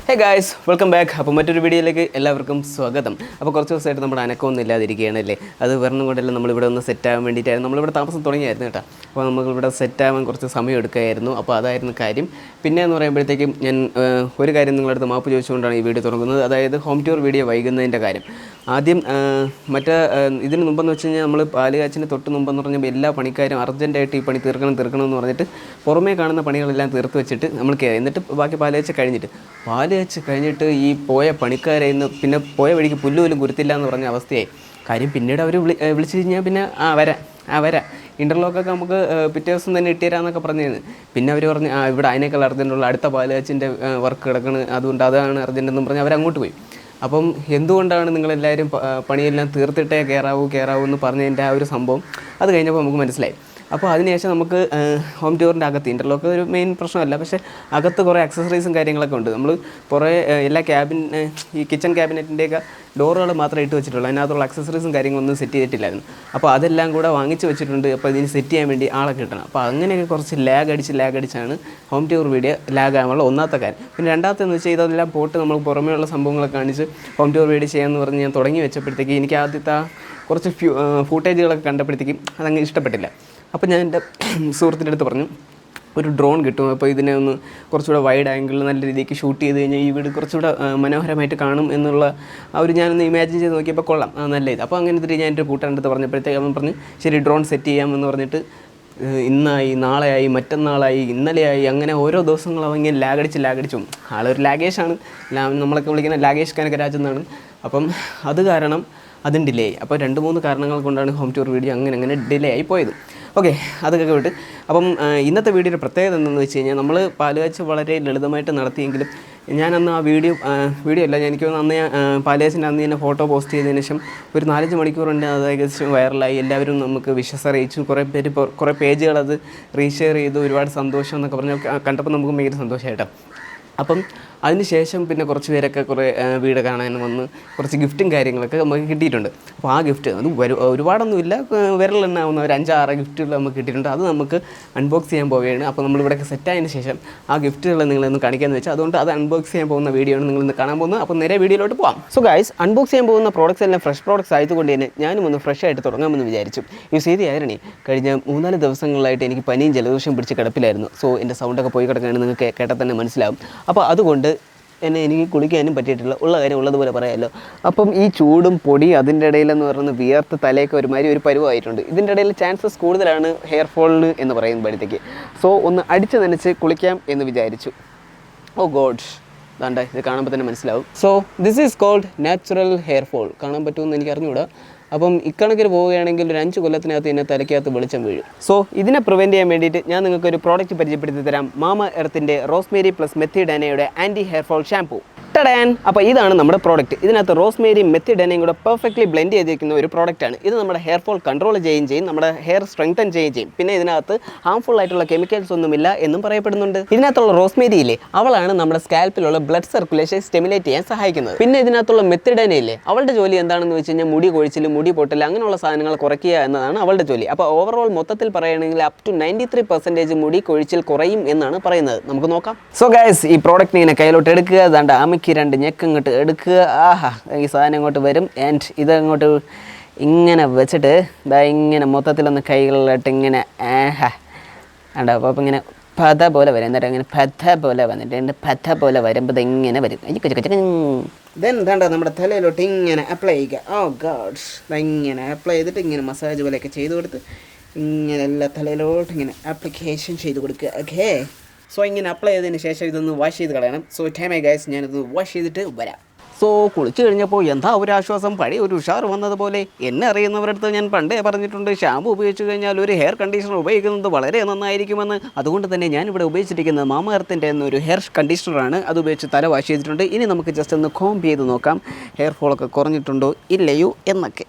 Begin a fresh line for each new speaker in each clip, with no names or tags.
Hey guys, welcome back. അപ്പോൾ മറ്റൊരു വീഡിയോയിലേക്ക് എല്ലാവർക്കും സ്വാഗതം. അപ്പോൾ കുറച്ച് ദിവസമായിട്ട് നമ്മുടെ അനക്കമൊന്നും ഇല്ലാതിരിക്കുകയാണ് അല്ലേ. അത് വരണം കൊണ്ടല്ല നമ്മളിവിടെ ഒന്ന് സെറ്റാകാൻ വേണ്ടിയിട്ടായിരുന്നു നമ്മളിവിടെ താമസം തുടങ്ങിയായിരുന്നു കേട്ടോ. അപ്പോൾ നമ്മളിവിടെ സെറ്റാകാൻ കുറച്ച് സമയം എടുക്കുകയായിരുന്നു. അപ്പോൾ അതായിരുന്നു കാര്യം. പിന്നെ എന്ന് പറയുമ്പോഴത്തേക്കും ഞാൻ ഒരു കാര്യം നിങ്ങളടുത്ത് മാപ്പ് ചോദിച്ചുകൊണ്ടാണ് ഈ വീഡിയോ തുടങ്ങുന്നത്. അതായത് ഹോം ടൂർ വീഡിയോ വൈകുന്നതിൻ്റെ കാര്യം. ആദ്യം ഇതിന് മുമ്പെന്ന് വെച്ച് കഴിഞ്ഞാൽ നമ്മൾ പാലുകാച്ചിന് തൊട്ട് മുമ്പെന്ന് പറഞ്ഞാൽ എല്ലാ പണിക്കാരും അർജൻറ്റായിട്ട് ഈ പണി തീർക്കണം എന്ന് പറഞ്ഞിട്ട് പുറമേ കാണുന്ന പണികളെല്ലാം തീർത്ത് വെച്ചിട്ട് നമ്മൾ കയറി. എന്നിട്ട് ബാക്കി പാല് വെച്ച് കഴിഞ്ഞിട്ട് ഈ പോയ പണിക്കാരെ ഇന്ന് പിന്നെ പോയ വഴിക്ക് പുല്ല് പോലും കുരുത്തില്ല എന്ന് പറഞ്ഞ അവസ്ഥയായി. കാര്യം പിന്നീട് അവർ വിളിച്ചു കഴിഞ്ഞാൽ പിന്നെ വരാം ഇൻ്റർലോക്കൊക്കെ നമുക്ക് പിറ്റേ ദിവസം തന്നെ ഇട്ടുതരാമെന്നൊക്കെ പറഞ്ഞിരുന്നു. പിന്നെ അവർ പറഞ്ഞ് ഇവിടെ അതിനേക്കാൾ അർജൻറ്റുള്ള അടുത്ത പാലുകാച്ചിൻ്റെ വർക്ക് കിടക്കണം, അതുകൊണ്ട് അതാണ് അർജൻറ്റെന്നും പറഞ്ഞ് അവരങ്ങോട്ട് പോയി. അപ്പം എന്തുകൊണ്ടാണ് നിങ്ങളെല്ലാവരും പണിയെല്ലാം തീർത്തിട്ടേ കയറാവൂ എന്ന് പറഞ്ഞതിൻ്റെ ആ ഒരു സംഭവം അത് കഴിഞ്ഞപ്പോൾ നമുക്ക് മനസ്സിലായി. അപ്പോൾ അതിനുശേഷം നമുക്ക് ഹോം ടൂറിൻ്റെ അകത്ത് ഇൻ്റർലോക്ക് ഒരു മെയിൻ പ്രശ്നമല്ല, പക്ഷേ അകത്ത് കുറേ അക്സസറീസും കാര്യങ്ങളൊക്കെ ഉണ്ട്. നമ്മൾ കുറേ എല്ലാ ഈ കിച്ചൺ ക്യാബിനറ്റിൻ്റെയൊക്കെ ഡോറുകൾ മാത്രമേ ഇട്ട് വെച്ചിട്ടുള്ളൂ. അതിനകത്തുള്ള അക്സസറീസും കാര്യങ്ങളൊന്നും സെറ്റ് ചെയ്തിട്ടില്ലായിരുന്നു. അപ്പോൾ അതെല്ലാം കൂടെ വാങ്ങിച്ച് വെച്ചിട്ടുണ്ട്. അപ്പോൾ ഇതിന് സെറ്റ് ചെയ്യാൻ വേണ്ടി ആളെ കിട്ടണം. അപ്പോൾ അങ്ങനെയൊക്കെ കുറച്ച് ലാഗ് അടിച്ചാണ് ഹോം ടൂർ വീഡിയോ ലാഗാകാനുള്ള ഒന്നാമത്തെ കാര്യം. പിന്നെ രണ്ടാമത്തെന്ന് വെച്ചാൽ ഇതെല്ലാം പോട്ട് നമ്മൾ പുറമേയുള്ള സംഭവങ്ങളൊക്കെ കാണിച്ച് ഹോം ടൂർ വീഡിയോ ചെയ്യാമെന്ന് പറഞ്ഞ് ഞാൻ തുടങ്ങി വെച്ചപ്പോഴത്തേക്ക് എനിക്ക് ആദ്യത്തെ കുറച്ച് ഫൂട്ടേജുകളൊക്കെ കണ്ടപ്പോഴത്തേക്കും അതങ്ങ് ഇഷ്ടപ്പെട്ടില്ല. അപ്പോൾ ഞാൻ എൻ്റെ സുഹൃത്തിൻ്റെ അടുത്ത് പറഞ്ഞു, ഒരു ഡ്രോൺ കിട്ടും, അപ്പോൾ ഇതിനെ ഒന്ന് കുറച്ചുകൂടെ വൈഡ് ആംഗിളിൽ നല്ല രീതിക്ക് ഷൂട്ട് ചെയ്ത് കഴിഞ്ഞാൽ ഈ വീട് കുറച്ചുകൂടെ മനോഹരമായിട്ട് കാണും എന്നുള്ള ഞാനൊന്ന് ഇമാജിൻ ചെയ്ത് നോക്കിയപ്പോൾ കൊള്ളാം, നല്ല ഇത്. അപ്പോൾ അങ്ങനത്തെ ഞാൻ എൻ്റെ കൂട്ടുകാരൻ്റെ അടുത്ത് പറഞ്ഞപ്പോഴത്തേക്ക് അവൻ പറഞ്ഞ് ശരി ഡ്രോൺ സെറ്റ് ചെയ്യാമെന്ന് പറഞ്ഞിട്ട് ഇന്നായി, നാളെയായി, മറ്റന്നാളായി, ഇന്നലെയായി, അങ്ങനെ ഓരോ ദിവസങ്ങളും ഇങ്ങനെ ലാഗടിച്ചു. ആളൊരു ലാഗേഷാണ്, നമ്മളൊക്കെ വിളിക്കുന്ന ലാഗേഷ് കനകരാജ് എന്നാണ്. അപ്പം അത് കാരണം അതും ഡിലേ ആയി. അപ്പോൾ 2-3 കാരണങ്ങൾ കൊണ്ടാണ് ഹോം ടൂർ വീഡിയോ അങ്ങനെ ഡിലേ ആയി പോയത്. ഓക്കെ, അതൊക്കെ വിട്ട് അപ്പം ഇന്നത്തെ വീഡിയോയുടെ പ്രത്യേകത എന്താണെന്ന് വെച്ച് കഴിഞ്ഞാൽ നമ്മൾ പാലുകാച്ച് വളരെ ലളിതമായിട്ട് നടത്തിയെങ്കിലും ഞാനന്ന് ആ വീഡിയോ അല്ല, എനിക്ക് അന്ന് പാലുകാച്ചിൻ്റെ അന്ന് തന്നെ ഫോട്ടോ പോസ്റ്റ് ചെയ്തതിന് ശേഷം ഒരു 4-5 മണിക്കൂറുണ്ട് അത് ഏകദേശം വൈറലായി. എല്ലാവരും നമുക്ക് വിശ്വസ് അറിയിച്ചു. കുറേ പേജുകൾ അത് റീഷെയർ ചെയ്തു. ഒരുപാട് സന്തോഷം എന്നൊക്കെ പറഞ്ഞാൽ കണ്ടപ്പോൾ നമുക്ക് ഭയങ്കര സന്തോഷമായിട്ടോ. അപ്പം അതിന് ശേഷം പിന്നെ കുറച്ച് പേരൊക്കെ കുറേ വീട് കാണാൻ വന്ന് കുറച്ച് ഗിഫ്റ്റും കാര്യങ്ങളൊക്കെ നമുക്ക് കിട്ടിയിട്ടുണ്ട്. അപ്പോൾ ആ ഗിഫ്റ്റ് അത് ഒരുപാടൊന്നുമില്ല, വിരലെണ്ണാവുന്ന ഒരു 5-6 ഗിഫ്റ്റുകൾ നമുക്ക് കിട്ടിയിട്ടുണ്ട്. അത് നമുക്ക് അൺബോക്സ് ചെയ്യാൻ പോവുകയാണ്. അപ്പോൾ നമ്മളിവിടെയൊക്കെ സെറ്റായതിന് ശേഷം ആ ഗിഫ്റ്റുകൾ നിങ്ങളൊന്ന് കാണിക്കാമെന്ന് വെച്ചാൽ അതുകൊണ്ട് അത് അൺബോക്സ് ചെയ്യാൻ പോകുന്ന വീഡിയോ ആണ് നിങ്ങളിന്ന് കാണാൻ പോകുന്നത്. അപ്പോൾ നേരെ വീഡിയോയിലോട്ട് പോകാം. സോ ഗൈസ്, അൺബോക്സ് ചെയ്യാൻ പോകുന്ന പ്രോഡക്റ്റ്സ് എല്ലാം ഫ്രഷ് പ്രോഡക്റ്റ്സ് ആയതുകൊണ്ട് തന്നെ ഞാനും ഒന്ന് ഫ്രഷ് ആയിട്ട് തുടങ്ങാമെന്ന് വിചാരിച്ചു. യൂസ് ചെയ്ത് ആയിരുന്നു കഴിഞ്ഞ 3-4 ദിവസങ്ങളായിട്ട് എനിക്ക് പനിയും ജലദോഷം പിടിച്ച് കിടപ്പിലായിരുന്നു. സോ എൻ്റെ സൗണ്ടൊക്കെ പോയി കിടക്കുകയാണ്, നിങ്ങൾക്ക് കേട്ടാൽ തന്നെ മനസ്സിലാവും. അപ്പോൾ അതുകൊണ്ട് എനിക്ക് കുളിക്കാനും പറ്റിയിട്ടില്ല, ഉള്ള കാര്യം ഉള്ളതുപോലെ പറയാമല്ലോ. അപ്പം ഈ ചൂടും പൊടി അതിൻ്റെ ഇടയിലെന്ന് പറയുന്നത് വിയർത്ത് തലയൊക്കെ ഒരുമാതിരി ഒരു പരുവായിട്ടുണ്ട്. ഇതിൻ്റെ ഇടയിൽ ചാൻസസ് കൂടുതലാണ് ഹെയർ ഫോളിന് എന്ന് പറയുമ്പോഴത്തേക്ക്. സോ ഒന്ന് അടിച്ച് നനച്ച് കുളിക്കാം എന്ന് വിചാരിച്ചു. ഓ ഗോഡ്, ദാണ്ട ഇത് കാണുമ്പോൾ തന്നെ മനസ്സിലാവും. So this is called natural hair fall. കാണാൻ പറ്റുമെന്ന് എനിക്ക് അറിഞ്ഞുകൂടാ. അപ്പം ഇക്കണക്കിന് പോവുകയാണെങ്കിൽ ഒരു 5 കൊല്ലത്തിനകത്ത് ഇതിനെ തലയ്ക്കകത്ത് വെളിച്ചം വീഴും. സോ ഇതിനെ പ്രിവെൻറ്റ് ചെയ്യാൻ വേണ്ടിയിട്ട് ഞാൻ നിങ്ങൾക്കൊരു പ്രോഡക്റ്റ് പരിചയപ്പെടുത്തി തരാം. മാമ എർത്തിൻ്റെ റോസ്മേരി പ്ലസ് മെത്തിഡാനയുടെ ആൻറ്റി ഹെയർ ഫോൾ ഷാംപൂ. ടഡാൻ! അപ്പോൾ ഇതാണ് നമ്മുടെ പ്രോഡക്റ്റ്. ഇതിനകത്ത് റോസ്മേരി മെത്തിഡാനയും കൂടെ പെർഫെക്റ്റ്ലി ബ്ലെൻഡ് ചെയ്തിരിക്കുന്ന ഒരു പ്രോഡക്റ്റാണ്. ഇത് നമ്മുടെ ഹെയർ ഫോൾ കൺട്രോൾ ചെയ്യുകയും ചെയ്യും, നമ്മുടെ ഹെയർ സ്ട്രെങ്തൻ ചെയ്യുകയും ചെയ്യും. പിന്നെ ഇതിനകത്ത് ഹാംഫുൾ ആയിട്ടുള്ള കെമിക്കൽസ് ഒന്നുമില്ല എന്നും പറയപ്പെടുന്നുണ്ട്. ഇതിനകത്തുള്ള റോസ്മേരി ഇല്ലേ, അവളാണ് നമ്മുടെ സ്കാൽപ്പിലുള്ള ബ്ലഡ് സർക്കുലേഷൻ സ്റ്റിമുലേറ്റ് ചെയ്യാൻ സഹായിക്കുന്നത്. പിന്നെ ഇതിനകത്തുള്ള മെത്തിഡാനയില്ലേ, അവളുടെ ജോലി എന്താണെന്ന് വെച്ച് കഴിഞ്ഞാൽ മുടി കൊഴിച്ചിൽ, മുടി പൊട്ടൽ, അങ്ങനെയുള്ള സാധനങ്ങൾ കുറയ്ക്കുക എന്നതാണ് അവളുടെ ജോലി. അപ്പോൾ ഓവറോൾ മൊത്തത്തിൽ പറയുകയാണെങ്കിൽ അപ് ടു 93% മുടി കൊഴിച്ചിൽ കുറയും എന്നാണ് പറയുന്നത്. നമുക്ക് നോക്കാം. സോ ഗൈസ്, ഈ പ്രോഡക്റ്റ് ഇങ്ങനെ കയ്യിലോട്ട് എടുക്കുക, അതാണ്ട് അമിക്ക് 2 ഞെക്ക് ഇങ്ങോട്ട് എടുക്കുക. ആഹാ, ഈ സാധനം ഇങ്ങോട്ട് വരും. ആൻഡ് ഇതങ്ങോട്ട് ഇങ്ങനെ വെച്ചിട്ട് ഇങ്ങനെ മൊത്തത്തിലൊന്ന് കൈകളിലിട്ട് ഇങ്ങനെ ഉണ്ടോ. അപ്പോൾ ഇങ്ങനെ പത പോലെ വരും. എന്നിട്ട് ഇങ്ങനെ പത പോലെ വന്നിട്ട് പത പോലെ വരുമ്പോൾ ഇതിങ്ങനെ വരും. ദെൻ വേണ്ട നമ്മുടെ തലയിലോട്ട് ഇങ്ങനെ അപ്ലൈ ചെയ്യുക. ഓ ഗോഡ്, ഇങ്ങനെ അപ്ലൈ ചെയ്തിട്ട് ഇങ്ങനെ മസാജ് പോലെയൊക്കെ ചെയ്ത് കൊടുത്ത് ഇങ്ങനെ എല്ലാ തലയിലോട്ട് ഇങ്ങനെ ആപ്ലിക്കേഷൻ ചെയ്ത് കൊടുക്കുക. ഓക്കെ, സോ ഇങ്ങനെ അപ്ലൈ ചെയ്തതിന് ശേഷം ഇതൊന്ന് വാഷ് ചെയ്ത് കളയണം. സോ ടൈമേ ഗൈസ്, ഞാനിത് വാഷ് ചെയ്തിട്ട് വരാം. സോ കുളിച്ച് കഴിഞ്ഞപ്പോൾ എന്താ ഒരു ആശ്വാസം, പഴയ ഒരു ഉഷാർ വന്നതുപോലെ. എന്നെ അറിയുന്നവരുടെ അടുത്ത് ഞാൻ പണ്ടേ പറഞ്ഞിട്ടുണ്ട്, ഷാമ്പു ഉപയോഗിച്ച് കഴിഞ്ഞാൽ ഒരു ഹെയർ കണ്ടീഷണർ ഉപയോഗിക്കുന്നത് വളരെ നന്നായിരിക്കുമെന്ന്. അതുകൊണ്ട് തന്നെ ഞാനിവിടെ ഉപയോഗിച്ചിരിക്കുന്നത് മാമ എർത്തിൻ്റെ എന്നൊരു ഹെയർ കണ്ടീഷണറാണ്. അത് ഉപയോഗിച്ച് തല വാഷ് ചെയ്തിട്ടുണ്ട്. ഇനി നമുക്ക് ജസ്റ്റ് ഒന്ന് കോംബ് ചെയ്ത് നോക്കാം ഹെയർ ഫോളൊക്കെ കുറഞ്ഞിട്ടുണ്ടോ ഇല്ലയോ എന്നൊക്കെ.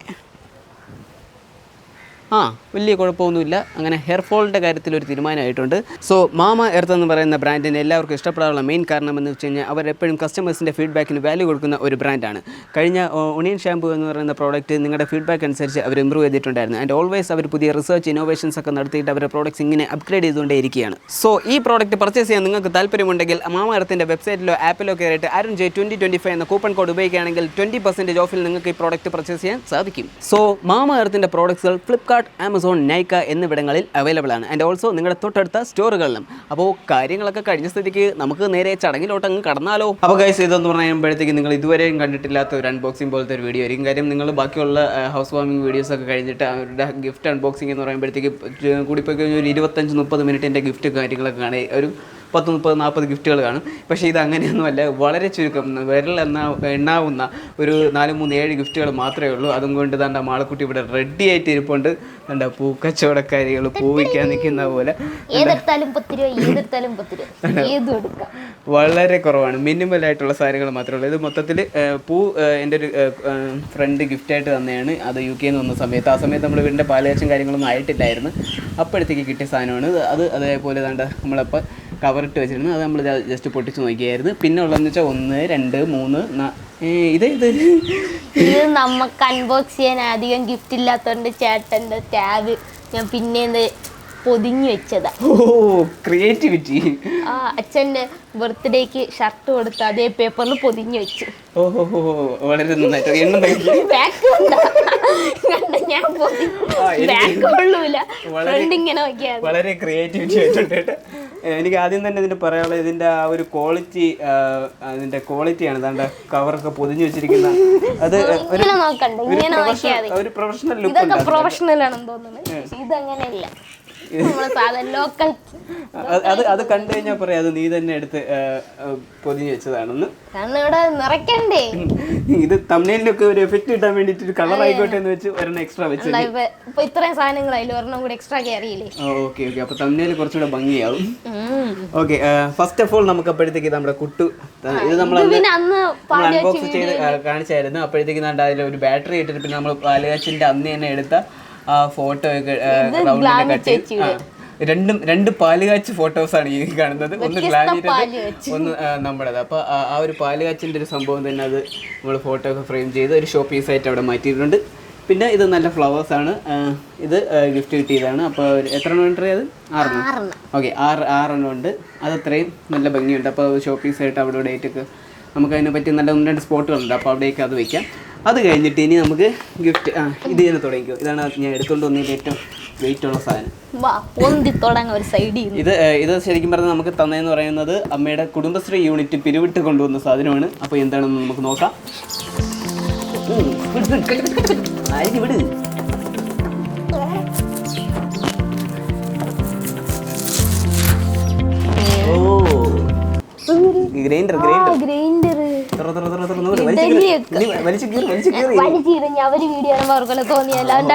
വലിയ കുഴപ്പമൊന്നുമില്ല. അങ്ങനെ ഹെയർ ഫോളിൻ്റെ കാര്യത്തിൽ ഒരു തീരുമാനമായിട്ടുണ്ട്. സോ മാമ എർത്ത് എന്ന് പറയുന്ന ബ്രാൻഡിനെ എല്ലാവർക്കും ഇഷ്ടപ്പെടാനുള്ള മെയിൻ കാരണം എന്ന് വെച്ച് കഴിഞ്ഞാൽ അവരെപ്പോഴും കസ്റ്റമേഴ്സിൻ്റെ ഫീഡ്ബാക്കിന് വാല്യൂ കൊടുക്കുന്ന ഒരു ബ്രാൻഡാണ്. കഴിഞ്ഞ ഒണിയൻ ഷാമ്പൂ എന്ന് പറയുന്ന പ്രോഡക്റ്റ് നിങ്ങളുടെ ഫീഡ്ബാക്ക് അനുസരിച്ച് അവർ ഇമ്പ്രൂവ് ചെയ്തിട്ടുണ്ടായിരുന്നു. ആൻഡ് ഓൾവേസ് അവർ പുതിയ റിസർച്ച് ഇന്നോവേഷൻസ് ഒക്കെ നടത്തിയിട്ട് അവരുടെ പ്രോഡക്റ്റ്സ് ഇങ്ങനെ അപ്ഗ്രേഡ് ചെയ്തുകൊണ്ടേ ഇരിക്കുകയാണ്. സോ ഈ പ്രോഡക്റ്റ് പർച്ചേസ് ചെയ്യാൻ നിങ്ങൾക്ക് താല്പര്യമുണ്ടെങ്കിൽ മാമ എർത്തിൻ്റെ വെബ്സൈറ്റിലോ ആപ്പിലോ കയറിയിട്ട് ARUNJ2025 എന്ന കൂപ്പൺ കോഡ് ഉപയോഗിക്കുകയാണെങ്കിൽ 20% ഓഫിൽ നിങ്ങൾക്ക് ഈ പ്രോഡക്റ്റ് പർച്ചേസ് ചെയ്യാൻ സാധിക്കും. സോ മാമ എർത്തിൻ്റെ പ്രോഡക്ട്സുകൾ ഫ്ലിപ്കാർട്ട്, ആമസോൺ, നൈക്ക എന്നിവിടങ്ങളിൽ അവൈലബിൾ ആണ്. ആൻഡ് ഓൾസോ നിങ്ങളുടെ തൊട്ടടുത്ത സ്റ്റോറുകളിലും. അപ്പോൾ കാര്യങ്ങളൊക്കെ കഴിഞ്ഞ സ്ഥിതിക്ക് നമുക്ക് നേരെ ചടങ്ങിലോട്ട് അങ്ങ് കടന്നാലോ. അപ്പോൾ ഗൈസ്, ഇതെന്ന് പറയുമ്പോഴത്തേക്ക് നിങ്ങൾ ഇതുവരെയും കണ്ടിട്ടില്ലാത്ത ഒരു അൺബോക്സിംഗ് പോലത്തെ ഒരു വീഡിയോ ആയിരിക്കും. കാര്യം നിങ്ങൾ ബാക്കിയുള്ള ഹൗസ് വാമിംഗ് വീഡിയോസൊക്കെ കഴിഞ്ഞിട്ട് അവരുടെ ഗിഫ്റ്റ് അൺബോക്സിംഗ് എന്ന് പറയുമ്പോഴത്തേക്ക് കൂടിപ്പോയി കഴിഞ്ഞാൽ ഒരു 25-30 മിനിറ്റിൻ്റെ ഗിഫ്റ്റ് കാര്യങ്ങളൊക്കെ കാണുക, ഒരു 10-30-40 ഗിഫ്റ്റുകൾ കാണും. പക്ഷേ ഇത് അങ്ങനെയൊന്നുമല്ല, വളരെ ചുരുക്കം എണ്ണാവുന്ന ഒരു 4-3-7 ഗിഫ്റ്റുകൾ മാത്രമേ ഉള്ളൂ. അതും കൊണ്ട് തൻ്റെ മാളക്കുട്ടി ഇവിടെ റെഡി ആയിട്ട് ഇരിപ്പുണ്ട്. എന്താ പൂക്കച്ചവടക്കാരികൾ പൂവിക്കാൻ നിൽക്കുന്ന പോലെ വളരെ കുറവാണ്, മിനിമൽ ആയിട്ടുള്ള സാധനങ്ങൾ മാത്രമേ ഉള്ളൂ. ഇത് മൊത്തത്തിൽ എൻ്റെ ഒരു ഫ്രണ്ട് ഗിഫ്റ്റായിട്ട് തന്നെയാണ്. അത് UK നിന്ന് വന്ന സമയത്ത്, ആ സമയത്ത് നമ്മൾ വീടിൻ്റെ പാലയച്ചും കാര്യങ്ങളൊന്നും ആയിട്ടില്ലായിരുന്നു. അപ്പോഴത്തേക്ക് കിട്ടിയ സാധനമാണ് അത്. അതേപോലെ നമ്മളപ്പോൾ കവറിട്ട് വെച്ചിരുന്നു. അത് നമ്മൾ ജസ്റ്റ് പൊട്ടിച്ച് നോക്കിയായിരുന്നു. പിന്നെ ഉള്ളതെന്ന് വെച്ചാൽ 1, 2, 3,
ഇത് നമുക്ക് അൺബോക്സ് ചെയ്യാൻ അധികം ഗിഫ്റ്റ് ഇല്ലാത്തതുകൊണ്ട് ചേട്ടൻ്റെ ടാബ് ഞാൻ പിന്നെ പൊതിഞ്ഞു വെച്ചതാ.
ക്രിയേറ്റിവിറ്റി.
അച്ഛൻ്റെ ബർത്ത്ഡേക്ക് ഷർട്ട് കൊടുത്ത് അതേ പേപ്പറിൽ പൊതിഞ്ഞു വെച്ചു.
വളരെ നന്നായിട്ട് വളരെ ക്രിയേറ്റിവിറ്റി ആയിട്ടുണ്ട്. എനിക്ക് ആദ്യം തന്നെ ഇതിന്റെ പറയാനുള്ളത് ഇതിന്റെ ആ ഒരു ക്വാളിറ്റി, അതിന്റെ ക്വാളിറ്റിയാണ്. അതാണ്ട് കവറൊക്കെ പൊതിഞ്ഞു വെച്ചിരിക്കുന്ന അത് ഒരു പ്രൊഫഷണൽ ലുക്ക് ഉണ്ട്.
പ്രൊഫഷണൽ ആണെന്ന് തോന്നുന്നു. ഇതങ്ങനെയല്ല,
അത് കണ്ടു കഴിഞ്ഞാൽ പറയാം അത് നീ തന്നെ എടുത്ത് പൊതിഞ്ഞു വെച്ചതാണെന്ന്.
നിറയ്ക്കണ്ടേ,
ഇത് തമ്മിലൊക്കെ ഒരു എഫക്ട് കിട്ടാൻ വേണ്ടിട്ട് ഒരു കളർ ആയിക്കോട്ടെ എന്ന് വെച്ച് ഒരെണ്ണം എക്സ്ട്രാ വെച്ചു.
ഇത്രയും സാധനങ്ങളായാലും ഒരെണ്ണം കൂടെ എക്സ്ട്രാ കയറിയില്ലേ.
ഓക്കെ ഓക്കെ, അപ്പൊ തമ്മിൽ കുറച്ചുകൂടെ ഭംഗിയാവും. ഓക്കെ, ഫസ്റ്റ് ഓഫ് ഓൾ നമുക്ക് അപ്പോഴത്തേക്ക് നമ്മുടെ കുട്ടു ഇത് നമ്മൾ അൺബോക്സ് ചെയ്ത് കാണിച്ചായിരുന്നു. അപ്പോഴത്തേക്ക് അതിൽ ഒരു ബാറ്ററി ഇട്ടിട്ട് പിന്നെ നമ്മൾ പാലുകാച്ചിന്റെ അന്ന് തന്നെ എടുത്ത ആ ഫോട്ടോ ഒക്കെ രണ്ട് പാലുകാച്ച് ഫോട്ടോസാണ് ഈ കാണുന്നത്. ഒന്ന് ഗ്ലാനിയുടെ, ഒന്ന് നമ്മുടേത്. അപ്പോൾ ആ ഒരു പാലുകാച്ചിൻ്റെ ഒരു സംഭവം തന്നെ അത് നമ്മൾ ഫോട്ടോ ഒക്കെ ഫ്രെയിം ചെയ്ത് ഒരു ഷോ പീസായിട്ട് അവിടെ മാറ്റിയിട്ടുണ്ട്. പിന്നെ ഇത് നല്ല ഫ്ലവേഴ്സാണ്. ഇത് ഗിഫ്റ്റ് കിട്ടിയതാണ്. അപ്പോൾ എത്ര എണ്ണം ഉണ്ട്? അത് 6. ഓക്കെ, 6 ഉണ്ട്. അത് അത്രയും നല്ല ഭംഗിയുണ്ട്. അപ്പോൾ ഷോ പീസായിട്ട് അവിടെ ഇവിടെയായിട്ടൊക്കെ നമുക്ക് അതിനെ പറ്റി നല്ല 1-2 സ്പോട്ടുകളുണ്ട്. അപ്പോൾ അവിടേക്ക് അത് വയ്ക്കാം. അത് കഴിഞ്ഞിട്ട് ഇനി നമുക്ക് ഗിഫ്റ്റ് ഇത് തന്നെ തുടങ്ങിക്കോ. ഇതാണ് ഞാൻ എടുത്തുകൊണ്ട് വന്നതിൽ ഏറ്റവും വെയിറ്റ് ഉള്ള സാധനം. ഇത് ശരിക്കും പറഞ്ഞാൽ നമുക്ക് തന്നതെന്ന് പറയുന്നത് അമ്മയുടെ കുടുംബശ്രീ യൂണിറ്റ് പിരിവിട്ട് കൊണ്ടുവന്ന സാധനമാണ്. അപ്പോൾ എന്താണെന്ന് നമുക്ക് നോക്കാം. വിട് ഗ്രൈൻഡർ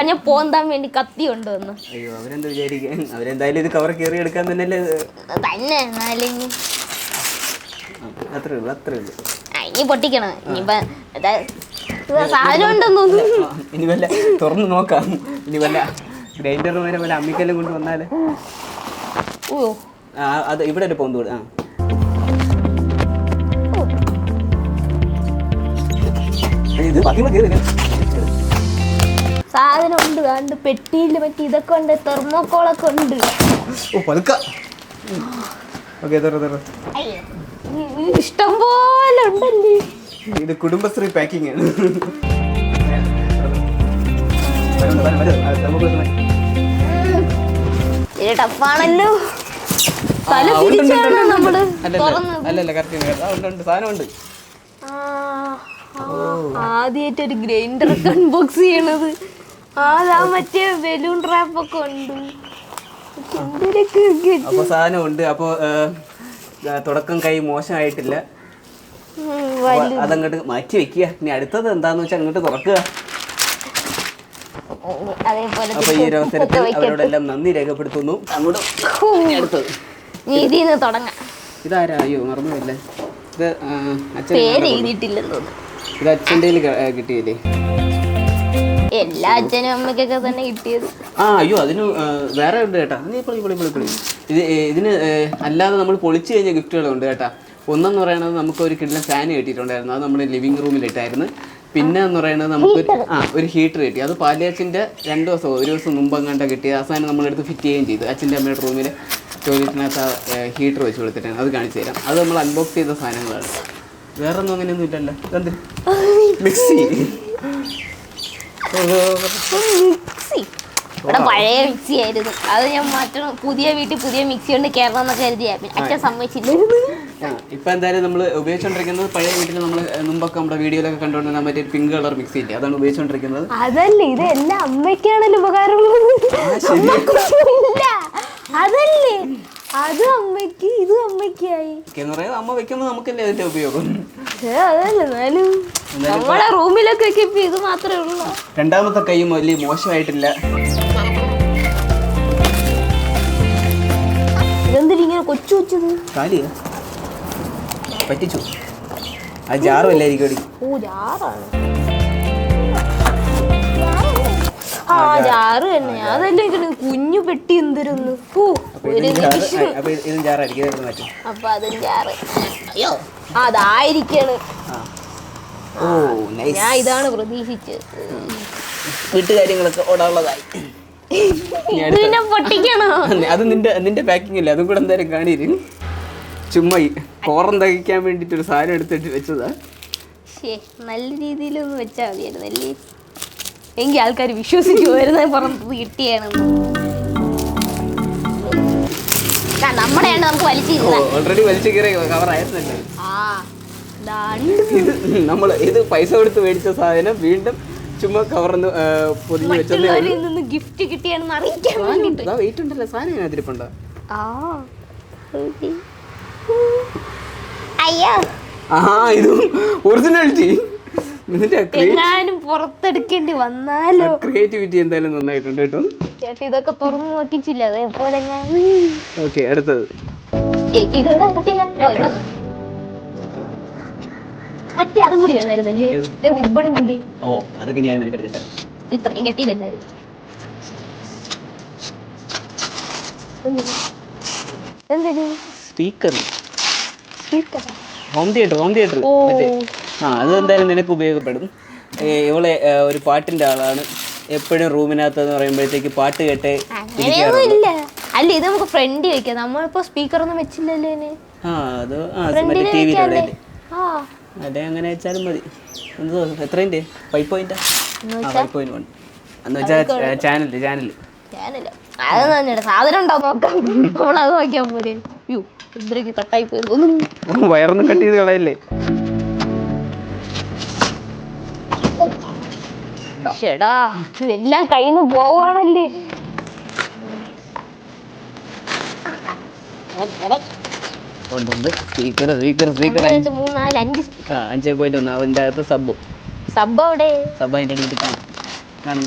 ഞാൻ പോന്താൻ വേണ്ടി കത്തി കൊണ്ടുവന്നു.
അയ്യോ, അവരെന്താ വിചാരിക്കാൻ? അവരെന്തായാലും ഇത് കവർ കയറി എടുക്കാൻ തന്നെയല്ലേ
തന്നെ.
അത്രേ ഉള്ളൂ.
ഇനി പൊട്ടിക്കണം. ഇനിയിപ്പോ സാധനം ഉണ്ടെന്ന്
ഇനി വല്ല തുറന്നു നോക്കാം. ഇനി വല്ല ഗ്രൈൻഡർ വരെ വല്ല അമ്മിക്കെല്ലാം കൊണ്ട് വന്നാല് അത് ഇവിടെ ഒരു പോന്ത് കൂടെ.
സാധനം ഉണ്ട്. കണ്ട് പെട്ടിയിൽ പറ്റി ഇതൊക്കെ ഉണ്ട്. തെർമോക്കോളൊക്കെ ഉണ്ട്. ഇഷ്ടം പോലെ ഉണ്ടല്ലേ.
ഇത് കുടുംബശ്രീ പാക്കിംഗ് ആണ്.
ടഫാണല്ലോ.
അല്ലല്ല, കറക്റ്റ് സാധനമുണ്ട്.
ആദ്യമായിട്ടൊരു ഗ്രൈൻഡർ അൺബോക്സ് ചെയ്യണത്. മറ്റേ ബലൂൺ റാപ്പ് ഒക്കെ ഉണ്ട്.
അപ്പൊ സാധനമുണ്ട്. അപ്പൊ തുടക്കം കൈ മോശമായിട്ടില്ല. അതങ്ങോട്ട് മാറ്റി വെക്കുക. ഇനി അടുത്തത് എന്താന്ന് വെച്ചാൽ അങ്ങോട്ട് തുറക്കുക. അപ്പൊ ഈ ഒരു അവസരത്തിൽ അവരോടെല്ലാം നന്ദി രേഖപ്പെടുത്തുന്നു. അങ്ങോട്ട് അടുത്തത് ഇതാരാ? അയ്യോ, മറന്നുമില്ലേ. ഇത് അച്ഛൻ, ഇത് അച്ഛൻ്റെ കിട്ടിയില്ലേ.
എല്ലാ അച്ഛനും അമ്മയ്ക്കൊക്കെ തന്നെ കിട്ടിയത്.
അയ്യോ അതിന് വേറെ ഉണ്ട് കേട്ടാ. ഇതിന് അല്ലാതെ നമ്മൾ പൊളിച്ചു കഴിഞ്ഞ ഗിഫ്റ്റുകളുണ്ട് കേട്ടാ. ഒന്നെന്ന് പറയുന്നത് നമുക്കൊരു കിടിലൻ ഫാൻ കിട്ടിയിട്ടുണ്ടായിരുന്നു. അത് നമ്മുടെ ലിവിങ് റൂമിലിട്ടായിരുന്നു. പിന്നെ എന്ന് പറയുന്നത് നമുക്കൊരു ഒരു ഹീറ്റർ കിട്ടി. അത് പാലിയച്ഛൻ്റെ 2 ദിവസം ഒരു ദിവസം മുമ്പ് അങ്ങോട്ട് കിട്ടിയത്. അവസാനം നമ്മളെടുത്ത് ഫിറ്റ് ചെയ്യുകയും ചെയ്തു. അച്ഛൻ്റെ അമ്മയുടെ റൂമിൽ ടോയ്ലറ്റിനകത്ത് ഹീറ്റർ വെച്ച് കൊടുത്തിട്ടാണ്. അത് കാണിച്ചു തരാം. അത് നമ്മൾ അൺബോക്സ് ചെയ്ത സാധനങ്ങളാണ്. വേറെ ഒന്നും അങ്ങനെയൊന്നും ഇല്ലല്ലോ. എന്ത് മിക്സി
ഇവിടെ പഴയ മിക്സി ആയിരുന്നു. അത് ഞാൻ മാറ്റണം. പുതിയ വീട്ടിൽ പുതിയ മിക്സി കൊണ്ട് കയറണം എന്നൊക്കെ കരുതിയാ. അച്ഛൻ സമ്മതിച്ചില്ലായിരുന്നു.
ഇപ്പം എന്തായാലും നമ്മൾ ഉപയോഗിച്ചുകൊണ്ടിരിക്കുന്നത് പഴയ വീട്ടിൽ നമ്മൾ മുമ്പൊക്കെ നമ്മുടെ വീഡിയോയിലൊക്കെ കണ്ടുകൊണ്ടിരുന്ന മറ്റേ പിങ്ക് കളർ മിക്സി ഇല്ലേ, അതാണ് ഉപയോഗിച്ചുകൊണ്ടിരിക്കുന്നത്.
അതല്ലേ ഇത് എല്ലാ അമ്മയ്ക്കാണല്ലോ ഉപകാരം. അതല്ലേ അത് അമ്മയ്ക്ക് ഇത് അമ്മയ്ക്കായി
എന്ന് പറയുന്നത് അമ്മ വെക്കുമ്പോൾ നമുക്കല്ലേ അതിന്റെ ഉപയോഗം.
അതല്ലേ എന്നാലും നമ്മളെ റൂമിലൊക്കെ വെക്കുമ്പോ ഇത് മാത്രമേ ഉള്ളൂ.
രണ്ടാമത്തെ കൈയും വലിയ മോശമായിട്ടില്ല.
ഇതെന്തിങ്ങനെ കൊച്ചു വെച്ചത്?
കാലിയാ പറ്റിച്ചു. ആ ജാറുമല്ലായിരിക്കും അടി.
ജാറാണ്. ജാറ് തന്നെ. അതല്ലേ കുഞ്ഞു പെട്ടി എന്തിരുന്നു. അപ്പൊ അതും ജാറ്. അയ്യോ അതായിരിക്കാണ്. ഞാൻ ഇതാണ് പ്രതീക്ഷിച്ചത്.
വീട്ടുകാര്യങ്ങളൊക്കെ ഓടാനുള്ളതായി.
പൊട്ടിക്കണോ?
അത് നിന്റെ പാക്കിംഗ് അല്ലേ, അതും കൂടെ എന്തായാലും കാണിരും. ചുമ്മാ കോറം തകിക്കാൻ വേണ്ടിട്ട് ഒരു സാധനം എടുത്തിട്ട് വെച്ചതാ.
നല്ല രീതിയിലൊന്ന് വെച്ചാൽ മതിയായിരുന്നു അല്ലേ. എങ്കിൽ ആൾക്കാർ വിശ്വസിക്കുമായിരുന്നു പുറത്ത് കിട്ടിയാണെന്ന്. നമ്മുടെയാണ് നമുക്ക്
ഓൾറെഡി വലിച്ചു കയറിയ കവറായിരുന്നല്ലേ. ഇത് പൈസ കൊടുത്ത് മേടിച്ച സാധനം വീണ്ടും ചുമ്മാ കവറന്ന് പൊതിഞ്ഞ് വെച്ചത്
ഗിഫ്റ്റ് കിട്ടിയാണെന്ന് അറിയിക്കാൻ വേണ്ടിട്ട്.
വെയിറ്റ് ഉണ്ടല്ലോ സാധനം ഇതിരിപ്പുണ്ടോ. ഇതും ഒറിജിനാലിറ്റി.
എങ്ങാനും പുറത്തെടുക്കേണ്ടി വന്നാലോ.
ക്രിയേറ്റിവിറ്റി എന്തായാലും നന്നായിട്ടുണ്ട് കേട്ടോ.
ചേട്ടാ ഇതൊക്കെ തുറന്നു നോക്കിച്ചില്ല. അതേപോലെ
ഓക്കെ അടുത്തത് സ്പീക്കർ. ഹോം തിയേറ്റർ അത് എന്തായാലും നിനക്ക് ഉപയോഗപ്പെടും. ഇവളെ ഒരു പാട്ടിന്റെ ആളാണ്. എപ്പോഴും റൂമിനകത്ത് എന്ന് പറയുമ്പോഴത്തേക്ക് പാട്ട് കേട്ടേ
ഇല്ല. അല്ല ഇത് നമുക്ക് ഫ്രണ്ട് വെക്കാം. നമ്മളിപ്പോ സ്പീക്കർ ഒന്നും വെച്ചില്ലല്ലോ.
അതെ അങ്ങനെ വെച്ചാലും മതി. എത്രേന്റെ 5.1 എന്ന് വെച്ചാൽ ചാനൽ
അത് തന്നെ സാധനം ഉണ്ടാവും നോക്കാം. നമ്മളത് നോക്കിയാൽ പോലെ കട്ടായി പോയി തോന്നുന്നു.
വയറൊന്നും കട്ട് ചെയ്ത് കളയല്ലേ.
ചേടാ ഇതെല്ലാം കയ്യിൽ നിന്ന് പോവാണല്ലേ.
5.1 അതിൻ്റെ അകത്ത് സബ്
അവിടെ
അതിൻ്റെ അടിയിൽ കാണും.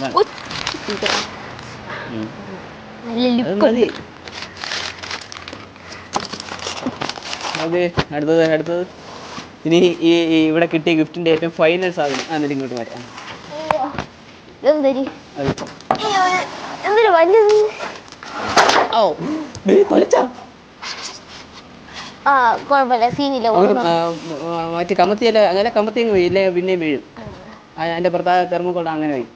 അതെ അടുത്തത് ഇനി ഈ ഇവിടെ കിട്ടിയ ഗിഫ്റ്റിന്റെ ഏറ്റവും ഫൈനൽ സാധനം എന്നിട്ട് ഇങ്ങോട്ട് വരാം. മറ്റേ കമത്തിയല്ല അങ്ങനെ കമത്തി ഇല്ലേ പിന്നെ വീഴും. അതിന്റെ പ്രധാന കർമ്മക്കൊണ്ട് അങ്ങനെ പോയി.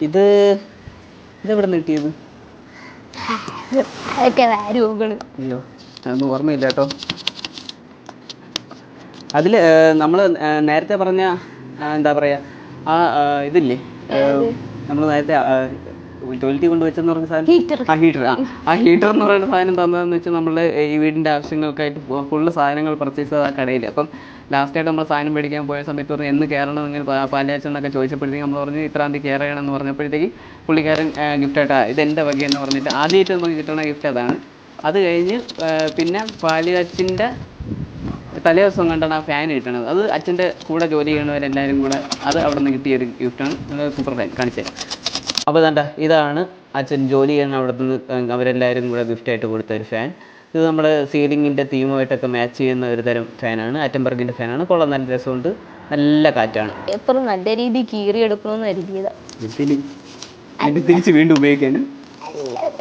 ഇതെവിടെ നിന്ന് കിട്ടിയത്? അയ്യോ അതൊന്നും ഓർമ്മയില്ല കേട്ടോ. അതിൽ നമ്മൾ നേരത്തെ പറഞ്ഞ എന്താ പറയുക ഇതില്ലേ നമ്മൾ നേരത്തെ ടോയ്ലറ്റിൽ കൊണ്ടുവച്ചെന്ന് പറഞ്ഞ സാധനം ആ ഹീറ്റർ എന്ന് പറയുന്ന സാധനം തന്നതെന്ന് വെച്ചാൽ നമ്മളുടെ ഈ വീടിൻ്റെ ആവശ്യങ്ങൾക്കായിട്ട് ഫുള്ള് സാധനങ്ങൾ പർച്ചേസ് ചെയ്ത ആ കടയിൽ. അപ്പം ലാസ്റ്റായിട്ട് നമ്മൾ സാധനം മേടിക്കാൻ പോയ സമയത്ത് പറഞ്ഞു എന്ന് കയറണം ഇങ്ങനെ പാലാച്ചെന്നൊക്കെ ചോദിച്ചപ്പോഴത്തേക്ക് നമ്മൾ പറഞ്ഞ് ഇത്രാം തീയതി കയറണമെന്ന് പറഞ്ഞപ്പോഴത്തേക്ക് പുള്ളിക്കാരൻ ഗിഫ്റ്റായിട്ടാണ് ഇതെൻ്റെ വകയെന്ന് പറഞ്ഞിട്ട് ആദ്യമായിട്ട് നമുക്ക് കിട്ടുന്ന ഗിഫ്റ്റ് അതാണ്. അത് കഴിഞ്ഞ് പിന്നെ പാലാച്ചിൻ്റെ തലേ ദിവസം കണ്ടാണ് ആ ഫാൻ കിട്ടണത്. അത് അച്ഛൻ്റെ കൂടെ ജോലി ചെയ്യണവരെല്ലാവരും കൂടെ അത് അവിടെ നിന്ന് കിട്ടിയൊരു ഗിഫ്റ്റാണ്. സൂപ്പർ ഫാൻ കാണിച്ചത്. അപ്പോൾ ഇതാണ് അച്ഛൻ ജോലി ചെയ്യണ അവിടെ നിന്ന് അവരെല്ലാവരും കൂടെ ഗിഫ്റ്റായിട്ട് കൊടുത്ത ഒരു ഫാൻ. ഇത് നമ്മുടെ സീലിങ്ങിൻ്റെ തീമുമായിട്ടൊക്കെ മാച്ച് ചെയ്യുന്ന ഒരു തരം ഫാനാണ്. ആറ്റംബർഗിൻ്റെ ഫാനാണ്. കൊള്ളാം, നല്ല രസമുണ്ട്, നല്ല കാറ്റാണ്.
എപ്പോഴും നല്ല രീതിയിൽ കീറിയെടുക്കണമെന്ന് കരുതിയതാ.
അതിന് തിരിച്ച് വീണ്ടും ഉപയോഗിക്കാനും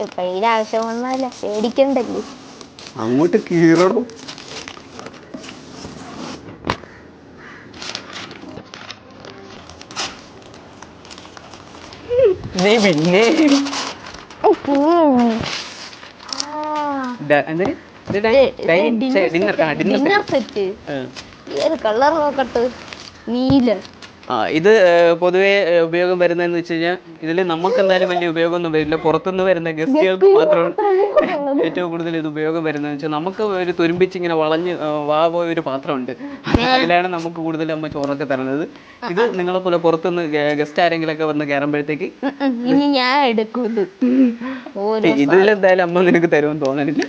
എപ്പോഴേലും ആവശ്യം വന്നാല പേടിക്കണ്ടല്ലോ.
അങ്ങോട്ട് കീറണം. പിന്നെ
ഡിന്നർ സെറ്റ് ഏത് കളർ നോക്കട്ടെ? നീല.
ഇത് പൊതുവേ ഉപയോഗം വരുന്നതെന്ന് വെച്ച് കഴിഞ്ഞാൽ ഇതിൽ നമുക്ക് എന്തായാലും വലിയ ഉപയോഗമൊന്നും വരില്ല. പുറത്തുനിന്ന് വരുന്ന ഗസ്റ്റുകൾക്ക് മാത്രമാണ് ഏറ്റവും കൂടുതൽ ഇത് ഉപയോഗം വരുന്നതെന്ന് വെച്ചാൽ നമുക്ക് ഒരു തുരുമ്പിച്ച് ഇങ്ങനെ വളഞ്ഞ് പോയ ഒരു പാത്രമുണ്ട്, അതിലാണ് നമുക്ക് കൂടുതൽ അമ്മ ചോറൊക്കെ തരുന്നത്. ഇത് നിങ്ങളെ പോലെ പുറത്തുനിന്ന് ഗസ്റ്റ് ആരെങ്കിലൊക്കെ വന്ന് കയറുമ്പോഴത്തേക്ക്
ഇനി ഞാൻ എടുക്കുന്നത്
ഇതിലെന്തായാലും അമ്മ നിനക്ക് തരുമെന്ന് തോന്നണില്ല.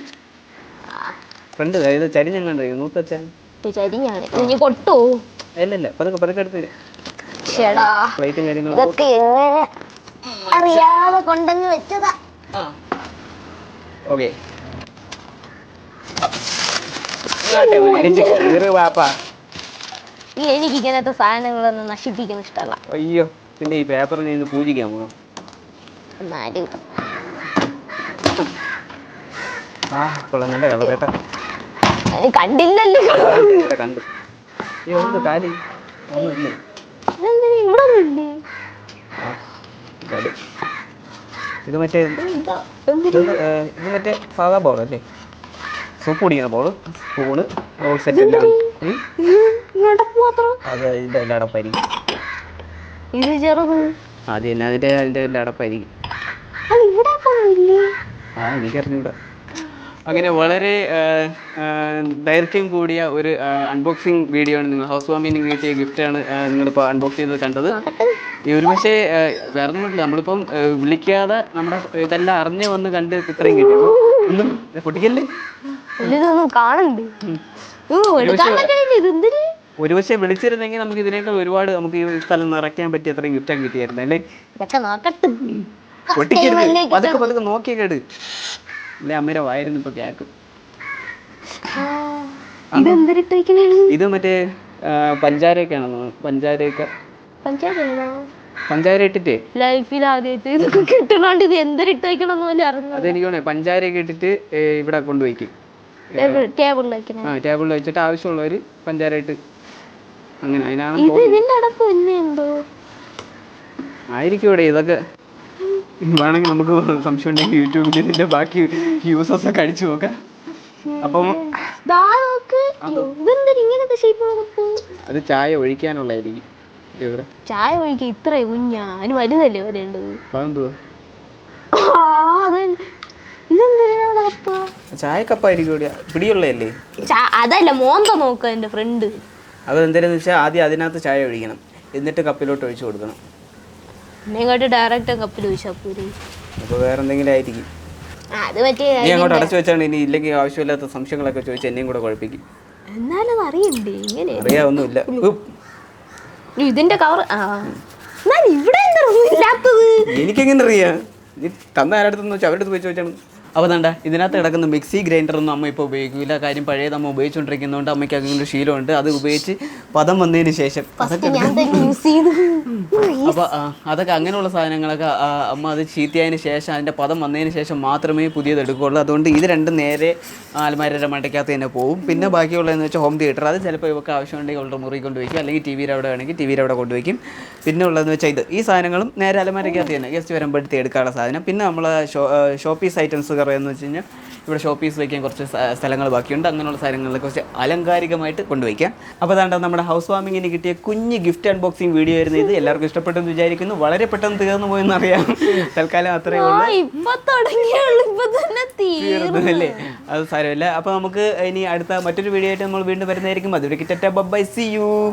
ഫ്രണ്ട് ഇത് ചരിഞ്ഞങ്ങാണ്ട് നൂത്തച്ചാൻ
ചരിഞ്ഞാണ് ഇനി കൊട്ടോ?
അല്ലല്ല, പതുക്കെ എടുത്ത് പ്ലേറ്റും കാര്യങ്ങളും
അറിയാതെ കൊണ്ടങ്ങ് വെച്ചതാ.
ഓക്കെ,
എനിക്ക് ഇങ്ങനത്തെ സാധനങ്ങളൊന്നും നശിപ്പിക്കുന്ന ഇഷ്ടമല്ല.
അയ്യോ, പിന്നെ ഈ പേപ്പറിനെ ഇന്ന് പൂജിക്കാൻ പോകാം.
എന്നാലും
നല്ല കളർ കേട്ടാ,
കണ്ടില്ലല്ലോ.
കണ്ടു. ഇവിടെ ഇത് മറ്റേ സാധാ ബോളല്ലേ, സൂപ്പ് കുടിക്കുന്ന ബോള്, സ്പൂണ്, റോൾ സെറ്റ് എല്ലാം. അത് ഇതിൻ്റെ എല്ലാം അടപ്പായിരിക്കും.
ഇത് ചെറുത്
ആദ്യം തന്നെ അതിൻ്റെ എല്ലാം അടപ്പായിരിക്കും. എനിക്കറിഞ്ഞൂടാ. അങ്ങനെ വളരെ ദൈർഘ്യം കൂടിയ ഒരു അൺബോക്സിങ് വീഡിയോ ആണ്. നിങ്ങൾ ഹൗസ് വാമിന് കിട്ടിയ ഗിഫ്റ്റാണ് നിങ്ങളിപ്പോൾ അൺബോക്സ് ചെയ്ത് കണ്ടത്. ഈ ഒരു പക്ഷേ വേറെ ഒന്നുമില്ല, നമ്മളിപ്പം വിളിക്കാതെ നമ്മുടെ ഇതെല്ലാം അറിഞ്ഞ് വന്ന് കണ്ട് ഇത്രയും കിട്ടി. ഒന്നും പൊട്ടിക്കല്ലേ, ഒരു പക്ഷേ വിളിച്ചിരുന്നെങ്കിൽ നമുക്ക് ഇതിനേക്കാൾ ഒരുപാട് നമുക്ക് ഈ സ്ഥലം നിറയ്ക്കാൻ പറ്റി അത്രയും ഗിഫ്റ്റൊക്കെ കിട്ടിയായിരുന്നു അല്ലേ. പൊട്ടിക്കരുത്, പതുക്കെ നോക്കിയൊക്കെ ഇട്. അല്ലെ അമ്മയുടെ വായിരുന്നു ഇപ്പൊ കേക്ക്. ഇത് മറ്റേ പഞ്ചാരയൊക്കെയാണെന്ന്, പഞ്ചാര ഇട്ടിട്ട്
ലൈഫിൽ ആദ്യമായിട്ട് ഇതൊക്കെ കിട്ടണോണ്ട് ഇത് എന്തൊരിട്ട് വയ്ക്കണം പോലെ അറിഞ്ഞു.
അതെനിക്ക് പഞ്ചാരയൊക്കെ ഇട്ടിട്ട് ഇവിടെ കൊണ്ടുവയ്ക്കും, ടേബിളിൽ വെച്ചിട്ട് ആവശ്യമുള്ളവർ പഞ്ചാര ഇട്ട് അങ്ങനെ. അതിനാണ് ആയിരിക്കും ഇവിടെ ഇതൊക്കെ. വേണമെങ്കിൽ നമുക്ക് സംശയം ഉണ്ടെങ്കിൽ യൂട്യൂബിൽ ഇതിന്റെ ബാക്കി യൂസസ് ഒക്കെ അടിച്ചു നോക്കാം. അപ്പം അത് ചായ ഒഴിക്കാനുള്ളതായിരിക്കും.
ചായ ഒഴിക്കാൻ ഇത്ര കുഞ്ഞാന് വലുതല്ലേ വരേണ്ടത്.
ചായ കപ്പായിരിക്കും പിടിയുള്ളതല്ലേ.
അതല്ല മോന്ത നോക്ക എന്റെ ഫ്രണ്ട്.
അത് എന്തായാലും വെച്ചാൽ ആദ്യം അതിനകത്ത് ചായ ഒഴിക്കണം, എന്നിട്ട് കപ്പിലോട്ട് ഒഴിച്ചു കൊടുക്കണം.
ഇങ്ങോട്ട് ഡയറക്റ്റ് കപ്പിൽ ഒഴിച്ചാൽ പോരെ.
അപ്പോൾ വേറെ എന്തെങ്കിലും ആയിരിക്കും. നീ അങ്ങോട്ട് അടച്ചു വെച്ചാണ്. ഇനി ഇല്ലെങ്കിൽ ആവശ്യമില്ലാത്ത സംശയങ്ങളൊക്കെ ചോദിച്ച് എന്നെയും കൂടെ കുഴപ്പിക്കും.
എന്നാലും അറിയണ്ടേ ഇങ്ങനെ
അറിയാവൊന്നുമില്ല.
ഇതിന്റെ കവർ ഇവിടെ ഇല്ലാത്തത്
എനിക്കെങ്ങനെ അറിയാം? നീ തന്ന ആരടുത്തെന്ന് വെച്ചാൽ അവരുടെ അടുത്ത് പോയി ചോദിച്ചാണ്. അപ്പോൾ വേണ്ട, ഇതിനകത്ത് കിടക്കുന്ന മിക്സി ഗ്രൈൻഡറൊന്നും അമ്മ ഇപ്പോൾ ഉപയോഗിക്കില്ല. കാര്യം പഴയത് അമ്മ ഉപയോഗിച്ചുകൊണ്ടിരിക്കുന്നതുകൊണ്ട് അമ്മയ്ക്ക് അങ്ങനെ ഒരു ശീലമുണ്ട്. അത് ഉപയോഗിച്ച് പദം വന്നതിന് ശേഷം അപ്പോൾ അതൊക്കെ അങ്ങനെയുള്ള സാധനങ്ങളൊക്കെ അമ്മ അത് ചീത്തയതിന് ശേഷം അതിൻ്റെ പദം വന്നതിന് ശേഷം മാത്രമേ പുതിയത് എടുക്കുകയുള്ളൂ. അതുകൊണ്ട് ഇത് രണ്ടും നേരെ അലമാരയുടെ മണ്ടയ്ക്കകത്ത് തന്നെ പോകും. പിന്നെ ബാക്കിയുള്ളതെന്ന് വെച്ചാൽ ഹോം തിയേറ്റർ, അത് ചിലപ്പോൾ ഇവർക്ക് ആവശ്യമുണ്ടെങ്കിൽ അവളുടെ മുറി കൊണ്ടുവയ്ക്കും, അല്ലെങ്കിൽ ടി വിയുടെ അവിടെ വേണമെങ്കിൽ ടി വിയുടെ അവിടെ കൊണ്ടുവയ്ക്കും. പിന്നെ ഉള്ളതെന്ന് വെച്ചാൽ ഈ സാധനങ്ങളും നേരെ അലമാരയ്ക്കകത്ത് തന്നെ ഗസ്റ്റ് വരുമ്പോഴത്തെ എടുക്കാനുള്ള സാധനം. പിന്നെ നമ്മൾ ഷോപ്പീസ് ഐറ്റംസ് എന്ന് വെച്ച് കഴിഞ്ഞാൽ ഇവിടെ ഷോപ്പീസ് വയ്ക്കാൻ കുറച്ച് സ്ഥലങ്ങൾ ബാക്കിയുണ്ട്. അങ്ങനെയുള്ള സാധനങ്ങളിൽ കുറച്ച് അലങ്കാരികമായിട്ട് കൊണ്ടുവയ്ക്കാം. അപ്പോൾ അതാണ്ട് നമ്മുടെ ഹൗസ് വാമിങ്ങിന് കിട്ടിയ കുഞ്ഞ് ഗിഫ്റ്റ് അൺബോക്സിങ് വീഡിയോ ആയിരുന്നു ഇത്. എല്ലാവർക്കും ഇഷ്ടപ്പെട്ടെന്ന് വിചാരിക്കുന്നു. വളരെ പെട്ടെന്ന് തീർന്നു പോയെന്ന് അറിയാം. തൽക്കാലം അത്രയേ ഉള്ളൂ. തീർന്നല്ലേ, അത് സാരമില്ല. അപ്പോൾ നമുക്ക് ഇനി അടുത്ത മറ്റൊരു വീഡിയോ ആയിട്ട് നമ്മൾ വീണ്ടും വരുന്നതായിരിക്കും. അതുവരെ ടാറ്റാ ബൈ, സീ യു.